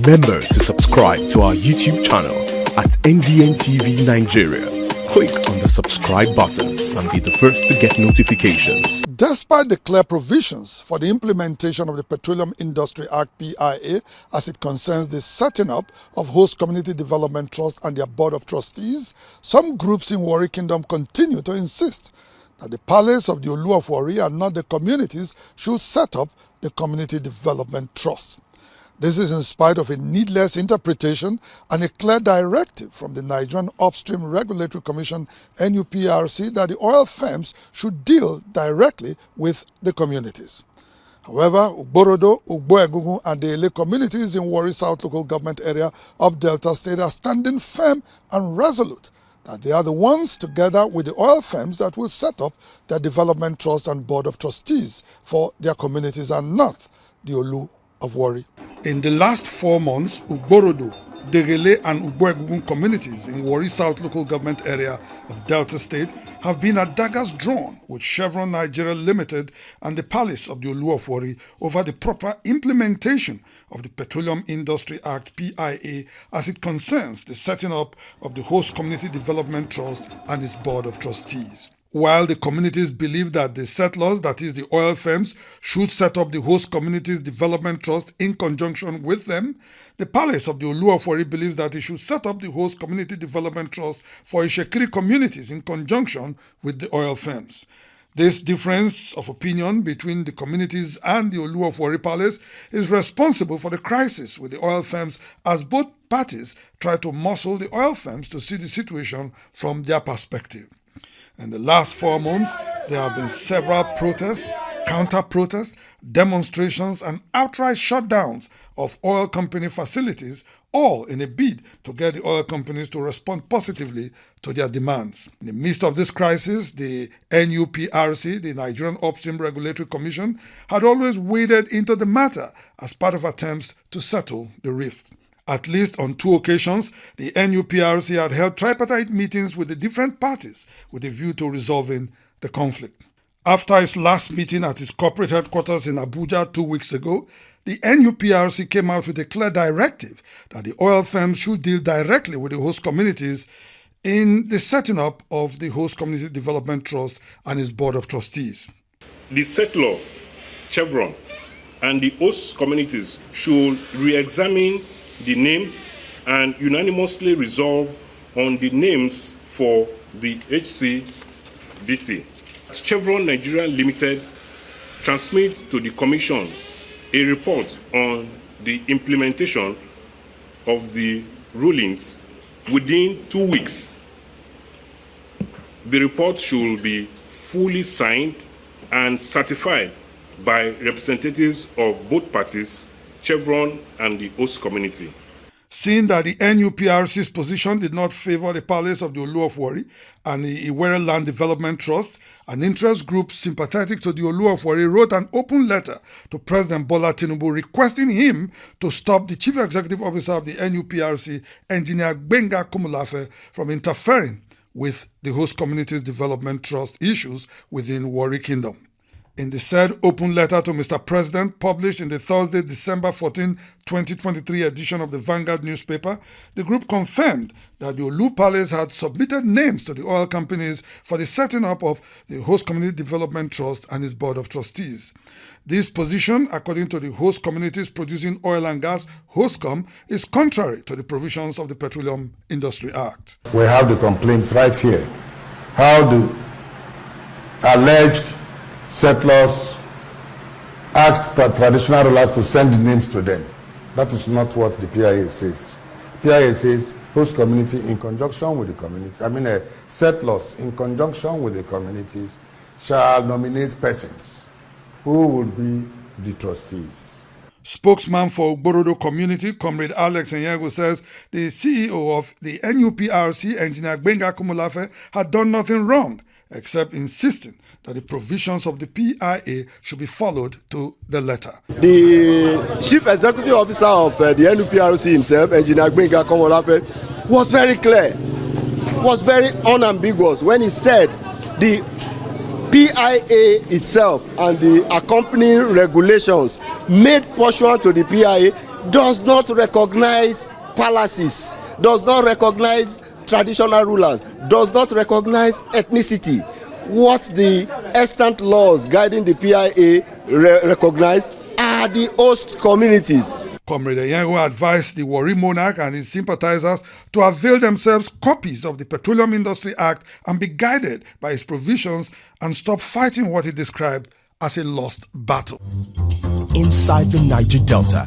Remember to subscribe to our YouTube channel at NDN TV Nigeria. Click on the subscribe button and be the first to get notifications. Despite the clear provisions for the implementation of the Petroleum Industry Act (PIA) as it concerns the setting up of Host Community Development Trust and their Board of Trustees, some groups in Warri Kingdom continue to insist that the palace of the Olu of Warri and not the communities should set up the Community Development Trust. This is in spite of a needless interpretation and a clear directive from the Nigerian Upstream Regulatory Commission (NUPRC) that the oil firms should deal directly with the communities. However, Ugborodo, Ugbo-Egungun and the Ele communities in Warri South local government area of Delta State are standing firm and resolute that they are the ones, together with the oil firms, that will set up their development trust and board of trustees for their communities and not the Olu of Warri. In the last 4 months, Ugborodo, Degele and Ugbo-Egungun communities in Warri South local government area of Delta State have been at daggers drawn with Chevron Nigeria Limited and the palace of the Olu of Warri over the proper implementation of the Petroleum Industry Act (PIA) as it concerns the setting up of the Host Community Development Trust and its board of trustees. While the communities believe that the settlers, that is the oil firms, should set up the Host Communities Development Trust in conjunction with them, the palace of the Olu of Warri believes that it should set up the Host Community Development Trust for Ishekiri communities in conjunction with the oil firms. This difference of opinion between the communities and the Olu of Warri palace is responsible for the crisis with the oil firms, as both parties try to muscle the oil firms to see the situation from their perspective. In the last 4 months, there have been several protests, counter-protests, demonstrations, and outright shutdowns of oil company facilities, all in a bid to get the oil companies to respond positively to their demands. In the midst of this crisis, the NUPRC, the Nigerian Upstream Regulatory Commission, had always waded into the matter as part of attempts to settle the rift. At least on 2 occasions, the NUPRC had held tripartite meetings with the different parties with a view to resolving the conflict. After its last meeting at its corporate headquarters in Abuja 2 weeks ago, the NUPRC came out with a clear directive that the oil firms should deal directly with the host communities in the setting up of the Host Community Development Trust and its board of trustees. The settler, Chevron, and the host communities should re-examine the names and unanimously resolve on the names for the HCDT. Chevron Nigeria Limited transmits to the Commission a report on the implementation of the rulings within 2 weeks. The report should be fully signed and certified by representatives of both parties, Chevron and the host community. Seeing that the NUPRC's position did not favor the palace of the Olu of Warri and the Iwere Land Development Trust, an interest group sympathetic to the Olu of Warri wrote an open letter to President Bola Tinubu requesting him to stop the Chief Executive Officer of the NUPRC, Engineer Gbenga Komolafe, from interfering with the Host Communities Development Trust issues within Warri Kingdom. In the said open letter to Mr. President, published in the Thursday, December 14, 2023 edition of the Vanguard newspaper, the group confirmed that the Olu Palace had submitted names to the oil companies for the setting up of the Host Community Development Trust and its board of trustees. This position, according to the host communities producing oil and gas, HOSCOM, is contrary to the provisions of the Petroleum Industry Act. We have the complaints right here. How the alleged settlers asked traditional rulers to send the names to them. That is not what the PIA says. PIA says host community in conjunction with the community, settlers in conjunction with the communities shall nominate persons who will be the trustees. Spokesman for Ugborodo community, Comrade Alex Enyego, says the CEO of the NUPRC, Engineer Gbenga Komolafe, had done nothing wrong except insisting that the provisions of the PIA should be followed to the letter. The Chief Executive Officer of the NUPRC himself, Engineer Gbenga Komolafe, was very clear, was very unambiguous when he said the PIA itself and the accompanying regulations made pursuant to the PIA does not recognize palaces, does not recognize traditional rulers, does not recognize ethnicity. What the extant laws guiding the PIA recognize are the host communities. Comrade Enyengo advised the Warri monarch and his sympathizers to avail themselves copies of the Petroleum Industry Act and be guided by its provisions and stop fighting what he described as a lost battle. Inside the Niger Delta,